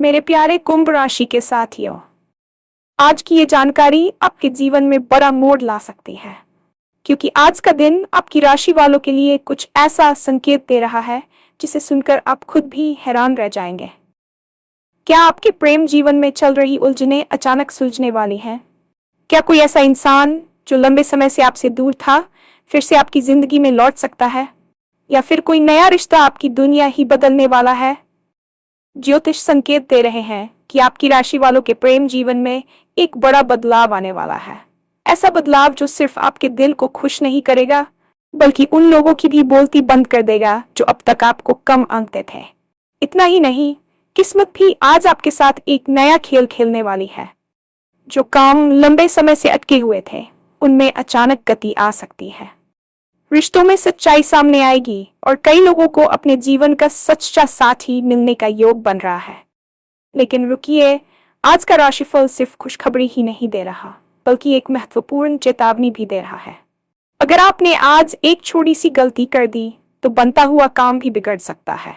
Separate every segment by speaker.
Speaker 1: मेरे प्यारे कुंभ राशि के साथियों, आज की ये जानकारी आपके जीवन में बड़ा मोड़ ला सकती है, क्योंकि आज का दिन आपकी राशि वालों के लिए कुछ ऐसा संकेत दे रहा है जिसे सुनकर आप खुद भी हैरान रह जाएंगे। क्या आपके प्रेम जीवन में चल रही उलझनें अचानक सुलझने वाली हैं? क्या कोई ऐसा इंसान जो लंबे समय से आपसे दूर था, फिर से आपकी जिंदगी में लौट सकता है? या फिर कोई नया रिश्ता आपकी दुनिया ही बदलने वाला है? ज्योतिष संकेत दे रहे हैं कि आपकी राशि वालों के प्रेम जीवन में एक बड़ा बदलाव आने वाला है। ऐसा बदलाव जो सिर्फ आपके दिल को खुश नहीं करेगा, बल्कि उन लोगों की भी बोलती बंद कर देगा जो अब तक आपको कम आंकते थे। इतना ही नहीं, किस्मत भी आज आपके साथ एक नया खेल खेलने वाली है। जो काम लंबे समय से अटके हुए थे, उनमें अचानक गति आ सकती है। रिश्तों में सच्चाई सामने आएगी और कई लोगों को अपने जीवन का सच्चा साथी मिलने का योग बन रहा है। लेकिन रुकिए, आज का राशिफल सिर्फ खुशखबरी ही नहीं दे रहा, बल्कि एक महत्वपूर्ण चेतावनी भी दे रहा है। अगर आपने आज एक छोटी सी गलती कर दी, तो बनता हुआ काम भी बिगड़ सकता है।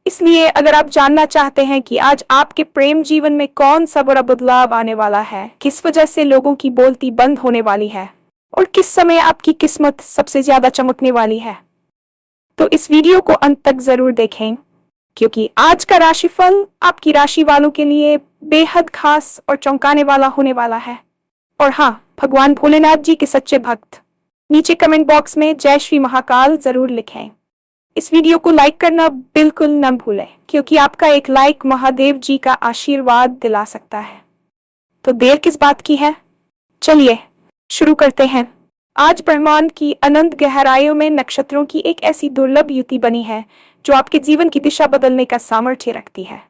Speaker 1: इसलिए अगर आप जानना चाहते हैं कि आज आपके प्रेम जीवन में कौन सा बड़ा बदलाव आने वाला है, किस वजह से लोगों की बोलती बंद होने वाली है और किस समय आपकी किस्मत सबसे ज्यादा चमकने वाली है, तो इस वीडियो को अंत तक जरूर देखें, क्योंकि आज का राशिफल आपकी राशि वालों के लिए बेहद खास और चौंकाने वाला होने वाला है। और हाँ, भगवान भोलेनाथ जी के सच्चे भक्त नीचे कमेंट बॉक्स में जय श्री महाकाल जरूर लिखें। इस वीडियो को लाइक करना बिल्कुल न भूलें, क्योंकि आपका एक लाइक महादेव जी का आशीर्वाद दिला सकता है। तो देर किस बात की है, चलिए शुरू करते हैं। आज ब्रह्मांड की अनंत गहराइयों में नक्षत्रों की एक ऐसी दुर्लभ युति बनी है जो आपके जीवन की दिशा बदलने का सामर्थ्य रखती है।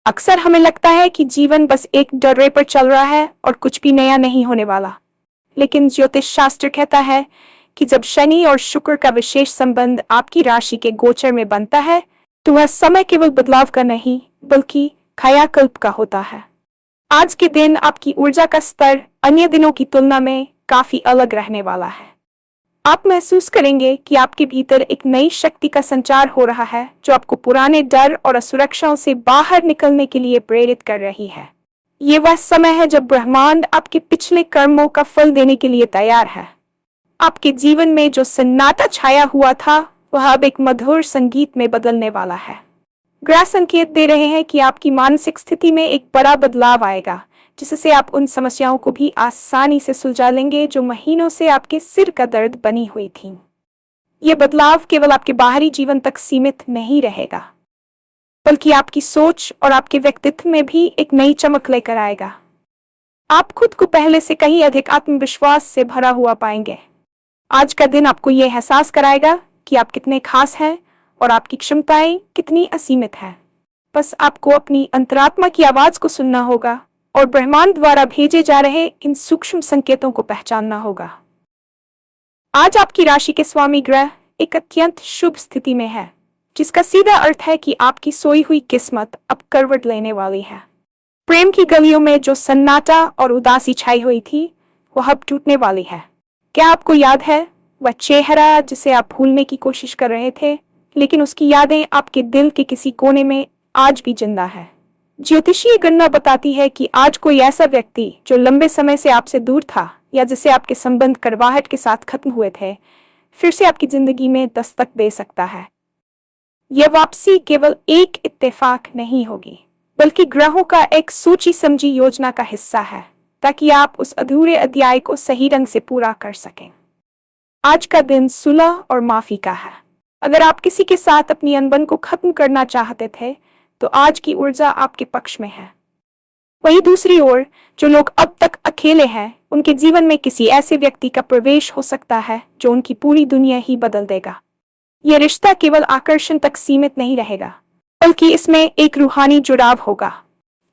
Speaker 1: अक्सर हमें लगता है कि जीवन बस एक डर्रे पर चल रहा है और कुछ भी नया नहीं होने वाला, लेकिन ज्योतिष शास्त्र कहता है कि जब शनि और शुक्र का विशेष संबंध आपकी राशि के गोचर में बनता है, तो वह समय केवल बदलाव का नहीं, बल्कि कायाकल्प का होता है। आज के दिन आपकी ऊर्जा का स्तर अन्य दिनों की तुलना में काफी अलग रहने वाला है। आप महसूस करेंगे कि आपके भीतर एक नई शक्ति का संचार हो रहा है, जो आपको पुराने डर और असुरक्षाओं से बाहर निकलने के लिए प्रेरित कर रही है। ये वह समय है जब ब्रह्मांड आपके पिछले कर्मों का फल देने के लिए तैयार है। आपके जीवन में जो सन्नाटा छाया हुआ था, वह अब एक मधुर संगीत में बदलने वाला है। ग्रह संकेत दे रहे हैं कि आपकी मानसिक स्थिति में एक बड़ा बदलाव आएगा, जिससे आप उन समस्याओं को भी आसानी से सुलझा लेंगे जो महीनों से आपके सिर का दर्द बनी हुई थी। यह बदलाव केवल आपके बाहरी जीवन तक सीमित नहीं रहेगा, बल्कि आपकी सोच और आपके व्यक्तित्व में भी एक नई चमक लेकर आएगा। आप खुद को पहले से कहीं अधिक आत्मविश्वास से भरा हुआ पाएंगे। आज का दिन आपको यह एहसास कराएगा कि आप कितने खास हैं और आपकी क्षमताएं कितनी असीमित हैं। बस आपको अपनी अंतरात्मा की आवाज को सुनना होगा और ब्रह्मांड द्वारा भेजे जा रहे इन सूक्ष्म संकेतों को पहचानना होगा। आज आपकी राशि के स्वामी ग्रह एक अत्यंत शुभ स्थिति में है, जिसका सीधा अर्थ है कि आपकी सोई हुई किस्मत अब करवट लेने वाली है। प्रेम की गलियों में जो सन्नाटा और उदासी छाई हुई थी, वह अब टूटने वाली है। क्या आपको याद है वह चेहरा जिसे आप भूलने की कोशिश कर रहे थे, लेकिन उसकी यादें आपके दिल के किसी कोने में आज भी जिंदा है? ज्योतिषीय गणना बताती है कि आज कोई ऐसा व्यक्ति जो लंबे समय से आपसे दूर था या जिसे आपके संबंध करवाहट के साथ खत्म हुए थे, फिर से आपकी जिंदगी में दस्तक दे सकता है। यह वापसी केवल एक इत्तेफाक नहीं होगी, बल्कि ग्रहों का एक सोची समझी योजना का हिस्सा है, ताकि आप उस अधूरे अध्याय को सही ढंग से पूरा कर सकें। आज का दिन सुलह और माफी का है। अगर आप किसी के साथ अपनी अनबन को खत्म करना चाहते थे, तो आज की ऊर्जा आपके पक्ष में है। वहीं दूसरी ओर जो लोग अब तक अकेले हैं, उनके जीवन में किसी ऐसे व्यक्ति का प्रवेश हो सकता है जो उनकी पूरी दुनिया ही बदल देगा। यह रिश्ता केवल आकर्षण तक सीमित नहीं रहेगा, बल्कि इसमें एक रूहानी जुड़ाव होगा।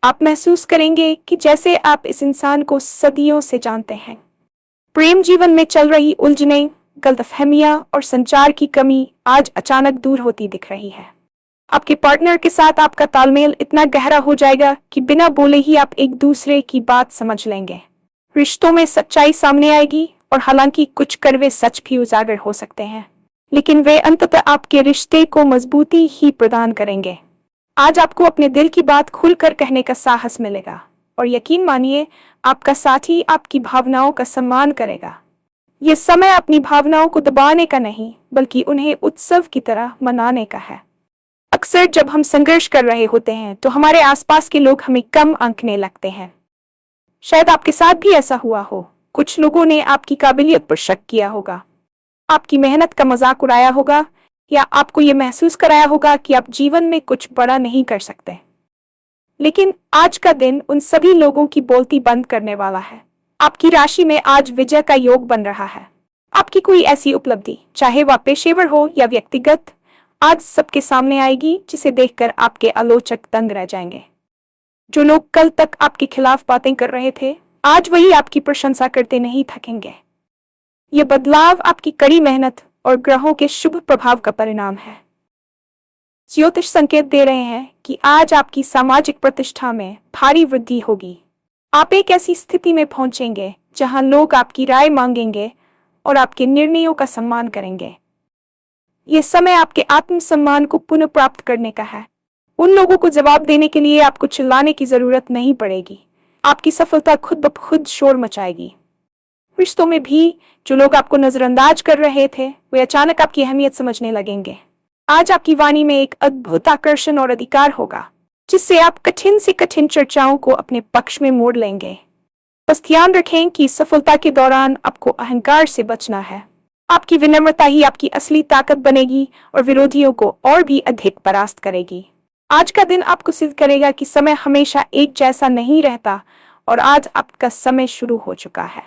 Speaker 1: आप महसूस करेंगे कि जैसे आप इस इंसान को सदियों से जानते हैं। प्रेम जीवन में चल रही उलझनें, गलतफहमियां और संचार की कमी आज अचानक दूर होती दिख रही है। आपके पार्टनर के साथ आपका तालमेल इतना गहरा हो जाएगा कि बिना बोले ही आप एक दूसरे की बात समझ लेंगे। रिश्तों में सच्चाई सामने आएगी, और हालांकि कुछ कड़वे सच भी उजागर हो सकते हैं, लेकिन वे अंततः आपके रिश्ते को मजबूती ही प्रदान करेंगे। आज आपको अपने दिल की बात खुलकर कहने का साहस मिलेगा और यकीन मानिए आपका साथी आपकी भावनाओं का सम्मान करेगा। ये समय अपनी भावनाओं को दबाने का नहीं बल्कि उन्हें उत्सव की तरह मनाने का है। अक्सर जब हम संघर्ष कर रहे होते हैं तो हमारे आसपास के लोग हमें कम आंकने लगते हैं। शायद आपके साथ भी ऐसा हुआ हो। कुछ लोगों ने आपकी काबिलियत पर शक किया होगा, आपकी मेहनत का मजाक उड़ाया होगा या आपको ये महसूस कराया होगा कि आप जीवन में कुछ बड़ा नहीं कर सकते। लेकिन आज का दिन उन सभी लोगों की बोलती बंद करने वाला है। आपकी राशि में आज विजय का योग बन रहा है। आपकी कोई ऐसी उपलब्धि, चाहे वह पेशेवर हो या व्यक्तिगत, आज सबके सामने आएगी जिसे देखकर आपके आलोचक दंग रह जाएंगे। जो लोग कल तक आपके खिलाफ बातें कर रहे थे, आज वही आपकी प्रशंसा करते नहीं थकेंगे। यह बदलाव आपकी कड़ी मेहनत और ग्रहों के शुभ प्रभाव का परिणाम है। ज्योतिष संकेत दे रहे हैं कि आज आपकी सामाजिक प्रतिष्ठा में भारी वृद्धि होगी। आप एक ऐसी स्थिति में पहुंचेंगे जहां लोग आपकी राय मांगेंगे और आपके निर्णयों का सम्मान करेंगे। यह समय आपके आत्मसम्मान को पुनः प्राप्त करने का है। उन लोगों को जवाब देने के लिए आपको चिल्लाने की जरूरत नहीं पड़ेगी। आपकी सफलता खुद ब खुद शोर मचाएगी। रिश्तों में भी जो लोग आपको नजरअंदाज कर रहे थे, वे अचानक आपकी अहमियत समझने लगेंगे। आज आपकी वाणी में एक अद्भुत आकर्षण और अधिकार होगा जिससे आप कठिन से कठिन चर्चाओं को अपने पक्ष में मोड़ लेंगे। बस ध्यान रखें कि सफलता के दौरान आपको अहंकार से बचना है। आपकी विनम्रता ही आपकी असली ताकत बनेगी और विरोधियों को और भी अधिक परास्त करेगी। आज का दिन आपको सिद्ध करेगा कि समय हमेशा एक जैसा नहीं रहता और आज आपका समय शुरू हो चुका है।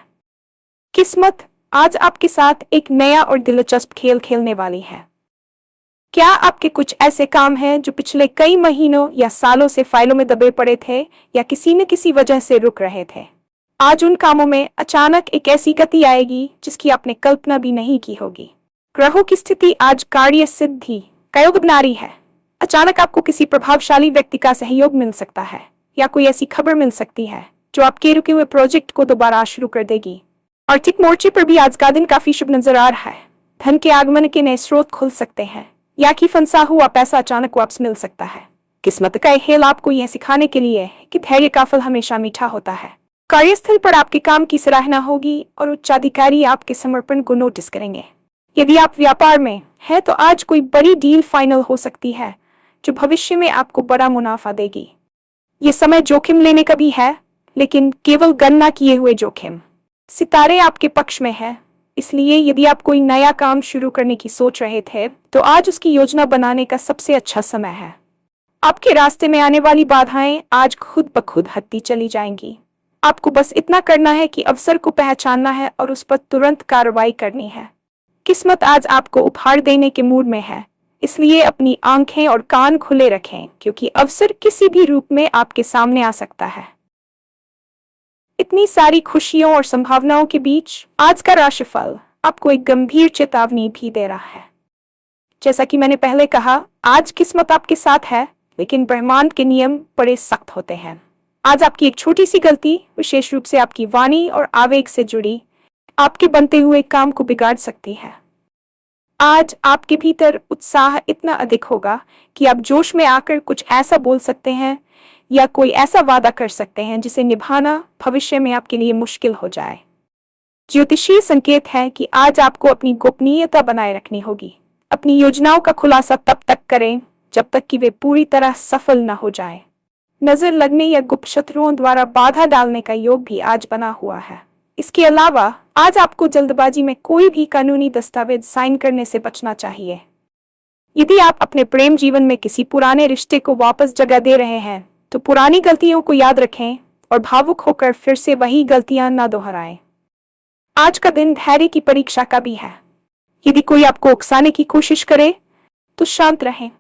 Speaker 1: किस्मत आज आपके साथ एक नया और दिलचस्प खेल खेलने वाली है। क्या आपके कुछ ऐसे काम हैं जो पिछले कई महीनों या सालों से फाइलों में दबे पड़े थे या किसी न किसी वजह से रुक रहे थे? आज उन कामों में अचानक एक ऐसी गति आएगी जिसकी आपने कल्पना भी नहीं की होगी। ग्रहों की स्थिति आज कार्य सिद्धि का योग बना रही है। अचानक आपको किसी प्रभावशाली व्यक्ति का सहयोग मिल सकता है या कोई ऐसी खबर मिल सकती है जो आपके रुके हुए प्रोजेक्ट को दोबारा शुरू कर देगी। आर्थिक मोर्चे पर भी आज का दिन काफी शुभ नजर आ रहा है। धन के आगमन के नए स्रोत खुल सकते हैं या कि फंसा हुआ पैसा अचानक वापस मिल सकता है। किस्मत का खेल आपको यह सिखाने के लिए कि धैर्य का फल हमेशा मीठा होता है। कार्यस्थल पर आपके काम की सराहना होगी और उच्चाधिकारी आपके समर्पण को नोटिस करेंगे। यदि आप व्यापार में हैं तो आज कोई बड़ी डील फाइनल हो सकती है जो भविष्य में आपको बड़ा मुनाफा देगी। ये समय जोखिम लेने का भी है, लेकिन केवल गणना किए हुए जोखिम। सितारे आपके पक्ष में है, इसलिए यदि आप कोई नया काम शुरू करने की सोच रहे थे तो आज उसकी योजना बनाने का सबसे अच्छा समय है। आपके रास्ते में आने वाली बाधाएं आज खुद ब खुद हटती चली जाएंगी। आपको बस इतना करना है कि अवसर को पहचानना है और उस पर तुरंत कार्रवाई करनी है। किस्मत आज आपको उपहार देने के मूड में है, इसलिए अपनी आंखें और कान खुले रखें क्योंकि अवसर किसी भी रूप में आपके सामने आ सकता है। इतनी सारी खुशियों और संभावनाओं के बीच आज का राशिफल आपको एक गंभीर चेतावनी भी दे रहा है। जैसा कि मैंने पहले कहा, आज किस्मत आपके साथ है, लेकिन ब्रह्मांड के नियम बड़े सख्त होते हैं। आज आपकी एक छोटी सी गलती, विशेष रूप से आपकी वाणी और आवेग से जुड़ी, आपके बनते हुए काम को बिगाड़ सकती है। आज आपके भीतर उत्साह इतना अधिक होगा कि आप जोश में आकर कुछ ऐसा बोल सकते हैं या कोई ऐसा वादा कर सकते हैं जिसे निभाना भविष्य में आपके लिए मुश्किल हो जाए। ज्योतिषीय संकेत है कि आज आपको अपनी गोपनीयता बनाए रखनी होगी। अपनी योजनाओं का खुलासा तब तक करें जब तक कि वे पूरी तरह सफल न हो जाए। नजर लगने या गुप्त शत्रुओं द्वारा बाधा डालने का योग भी आज बना हुआ है। इसके अलावा आज आपको जल्दबाजी में कोई भी कानूनी दस्तावेज साइन करने से बचना चाहिए। यदि आप अपने प्रेम जीवन में किसी पुराने रिश्ते को वापस जगह दे रहे हैं तो पुरानी गलतियों को याद रखें और भावुक होकर फिर से वही गलतियां न दोहराएं। आज का दिन धैर्य की परीक्षा का भी है। यदि कोई आपको उकसाने की कोशिश करे तो शांत रहें।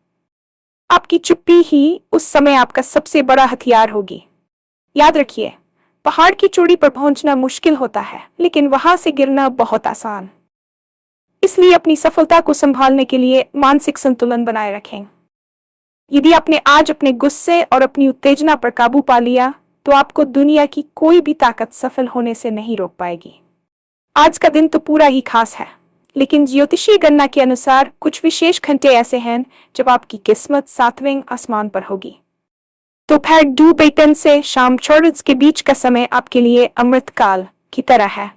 Speaker 1: आपकी चुप्पी ही उस समय आपका सबसे बड़ा हथियार होगी। याद रखिए, पहाड़ की चोटी पर पहुंचना मुश्किल होता है, लेकिन वहां से गिरना बहुत आसान। इसलिए अपनी सफलता को संभालने के लिए मानसिक संतुलन बनाए रखें। यदि आपने आज अपने गुस्से और अपनी उत्तेजना पर काबू पा लिया तो आपको दुनिया की कोई भी ताकत सफल होने से नहीं रोक पाएगी। आज का दिन तो पूरा ही खास है। लेकिन ज्योतिषीय गणना के अनुसार कुछ विशेष घंटे ऐसे हैं जब आपकी किस्मत 7वें आसमान पर होगी। दोपहर 2:52 से शाम 4 के बीच का समय आपके लिए अमृतकाल की तरह है।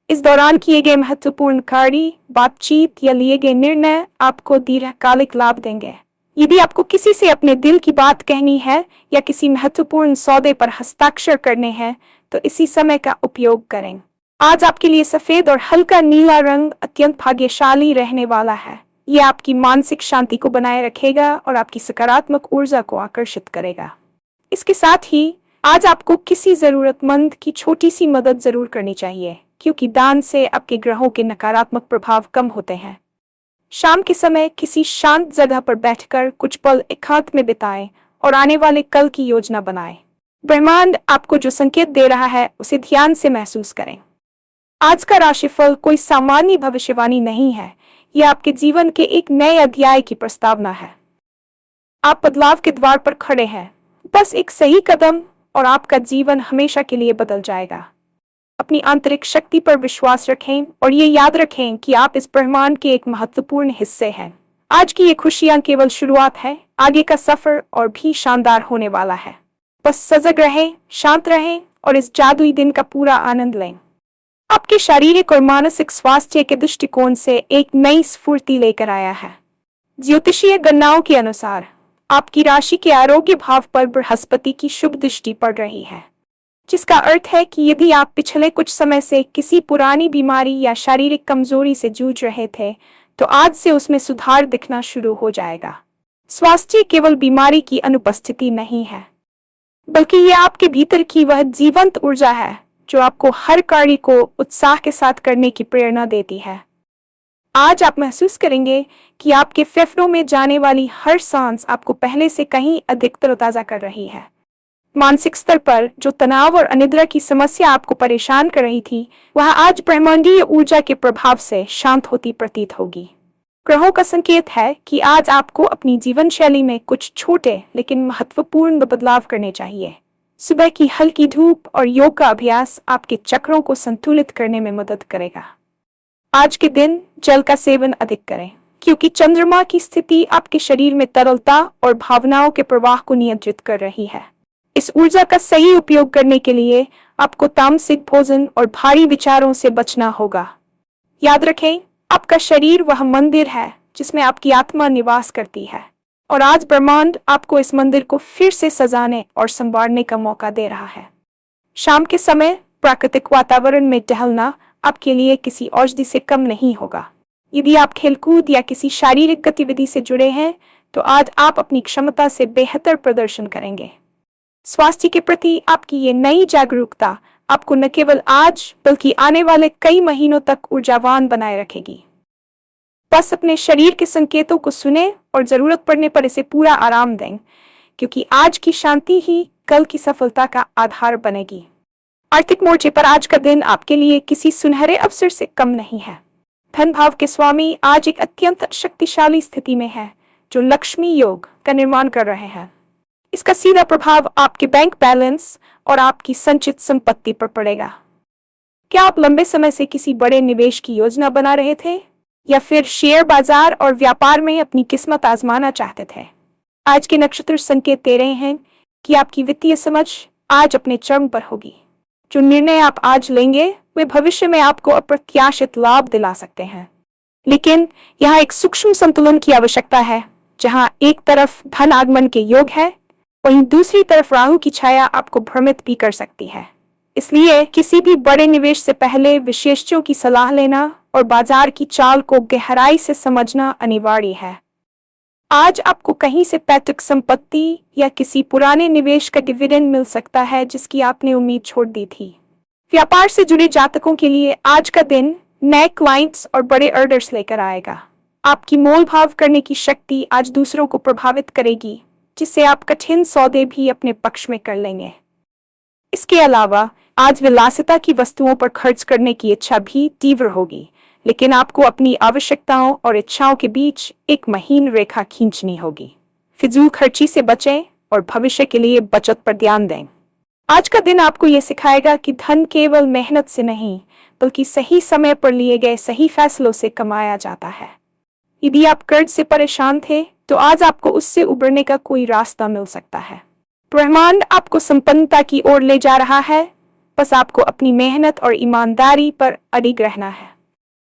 Speaker 1: इस दौरान किए गए महत्वपूर्ण कार्य, बातचीत या लिए गए निर्णय आपको दीर्घकालिक लाभ देंगे। यदि आपको किसी से अपने दिल की बात कहनी है या किसी महत्वपूर्ण सौदे पर हस्ताक्षर करने हैं, तो इसी समय का उपयोग करें। आज आपके लिए सफेद और हल्का नीला रंग अत्यंत भाग्यशाली रहने वाला है। यह आपकी मानसिक शांति को बनाए रखेगा और आपकी सकारात्मक ऊर्जा को आकर्षित करेगा। इसके साथ ही आज आपको किसी जरूरतमंद की छोटी सी मदद जरूर करनी चाहिए, क्योंकि दान से आपके ग्रहों के नकारात्मक प्रभाव कम होते हैं। शाम के समय किसी शांत जगह पर बैठकर कुछ पल एकांत में बिताएं और आने वाले कल की योजना बनाएं। ब्रह्मांड आपको जो संकेत दे रहा है उसे ध्यान से महसूस करें। आज का राशिफल कोई सामान्य भविष्यवाणी नहीं है, यह आपके जीवन के एक नए अध्याय की प्रस्तावना है। आप बदलाव के द्वार पर खड़े हैं, बस एक सही कदम और आपका जीवन हमेशा के लिए बदल जाएगा। अपनी आंतरिक शक्ति पर विश्वास रखें और ये याद रखें कि आप इस ब्रह्मांड के एक महत्वपूर्ण हिस्से हैं। आज की ये खुशियां केवल शुरुआत है, आगे का सफर और भी शानदार होने वाला है। बस सजग रहें, शांत रहें और इस जादुई दिन का पूरा आनंद लें। आपके शारीरिक और मानसिक स्वास्थ्य के दृष्टिकोण से एक नई स्फूर्ति लेकर आया है। ज्योतिषीय गणनाओं के अनुसार आपकी राशि के आरोग्य भाव पर बृहस्पति की शुभ दृष्टि पड़ रही है, जिसका अर्थ है कि यदि आप पिछले कुछ समय से किसी पुरानी बीमारी या शारीरिक कमजोरी से जूझ रहे थे, तो आज से उसमें सुधार दिखना शुरू हो जाएगा। स्वास्थ्य केवल बीमारी की अनुपस्थिति नहीं है, बल्कि ये आपके भीतर की वह जीवंत ऊर्जा है जो आपको हर कार्य को उत्साह के साथ करने की प्रेरणा देती है। आज आप महसूस करेंगे कि आपके फेफड़ों में जाने वाली हर सांस आपको पहले से कहीं अधिक तरोताजा कर रही है। मानसिक स्तर पर जो तनाव और अनिद्रा की समस्या आपको परेशान कर रही थी, वह आज ब्रह्मांडीय ऊर्जा के प्रभाव से शांत होती प्रतीत होगी। ग्रहों का संकेत है कि आज आपको अपनी जीवन शैली में कुछ छोटे लेकिन महत्वपूर्ण बदलाव करने चाहिए। सुबह की हल्की धूप और योग का अभ्यास आपके चक्रों को संतुलित करने में मदद करेगा। आज के दिन जल का सेवन अधिक करें, क्योंकि चंद्रमा की स्थिति आपके शरीर में तरलता और भावनाओं के प्रवाह को नियंत्रित कर रही है। इस ऊर्जा का सही उपयोग करने के लिए आपको तामसिक भोजन और भारी विचारों से बचना होगा। याद रखें, आपका शरीर वह मंदिर है जिसमें आपकी आत्मा निवास करती है, और आज ब्रह्मांड आपको इस मंदिर को फिर से सजाने और संवारने का मौका दे रहा है। शाम के समय प्राकृतिक वातावरण में टहलना आपके लिए किसी औषधि से कम नहीं होगा। यदि आप खेलकूद या किसी शारीरिक गतिविधि से जुड़े हैं, तो आज आप अपनी क्षमता से बेहतर प्रदर्शन करेंगे। स्वास्थ्य के प्रति आपकी ये नई जागरूकता आपको न केवल आज बल्कि आने वाले कई महीनों तक ऊर्जावान बनाए रखेगी। बस अपने शरीर के संकेतों को सुने और जरूरत पड़ने पर इसे पूरा आराम दें, क्योंकि आज की शांति ही कल की सफलता का आधार बनेगी। आर्थिक मोर्चे पर आज का दिन आपके लिए किसी सुनहरे अवसर से कम नहीं है। धन भाव के स्वामी आज एक अत्यंत शक्तिशाली स्थिति में है, जो लक्ष्मी योग का निर्माण कर रहे हैं। इसका सीधा प्रभाव आपके बैंक बैलेंस और आपकी संचित संपत्ति पर पड़ेगा। क्या आप लंबे समय से किसी बड़े निवेश की योजना बना रहे थे, या फिर शेयर बाजार और व्यापार में अपनी किस्मत आजमाना चाहते थे? आज के नक्षत्र संकेत दे रहे हैं कि आपकी वित्तीय समझ आज अपने चरम पर होगी। जो निर्णय आप आज लेंगे वे भविष्य में आपको अप्रत्याशित लाभ दिला सकते हैं, लेकिन यहाँ एक सूक्ष्म संतुलन की आवश्यकता है, जहाँ एक तरफ धन आगमन के योग है, वहीं दूसरी तरफ राहु की छाया आपको भ्रमित भी कर सकती है। इसलिए किसी भी बड़े निवेश से पहले विशेषज्ञों की सलाह लेना और बाजार की चाल को गहराई से समझना अनिवार्य है। आज आपको कहीं से पैतृक संपत्ति या किसी पुराने निवेश का डिविडेंड मिल सकता है जिसकी आपने उम्मीद छोड़ दी थी। व्यापार से जुड़े जातकों के लिए आज का दिन नए क्लाइंट्स और बड़े ऑर्डर्स लेकर आएगा। आपकी मोल भाव करने की शक्ति आज दूसरों को प्रभावित करेगी, जिससे आप कठिन सौदे भी अपने पक्ष में कर लेंगे। इसके अलावा आज विलासिता की वस्तुओं पर खर्च करने की इच्छा भी तीव्र होगी, लेकिन आपको अपनी आवश्यकताओं और इच्छाओं के बीच एक महीन रेखा खींचनी होगी। फिजूल खर्ची से बचें और भविष्य के लिए बचत पर ध्यान दें। आज का दिन आपको ये सिखाएगा कि धन केवल मेहनत से नहीं, बल्कि सही समय पर लिए गए सही फैसलों से कमाया जाता है। यदि आप कर्ज से परेशान थे, तो आज आपको उससे उबरने का कोई रास्ता मिल सकता है। ब्रह्मांड आपको संपन्नता की ओर ले जा रहा है, बस आपको अपनी मेहनत और ईमानदारी पर अडिग रहना है।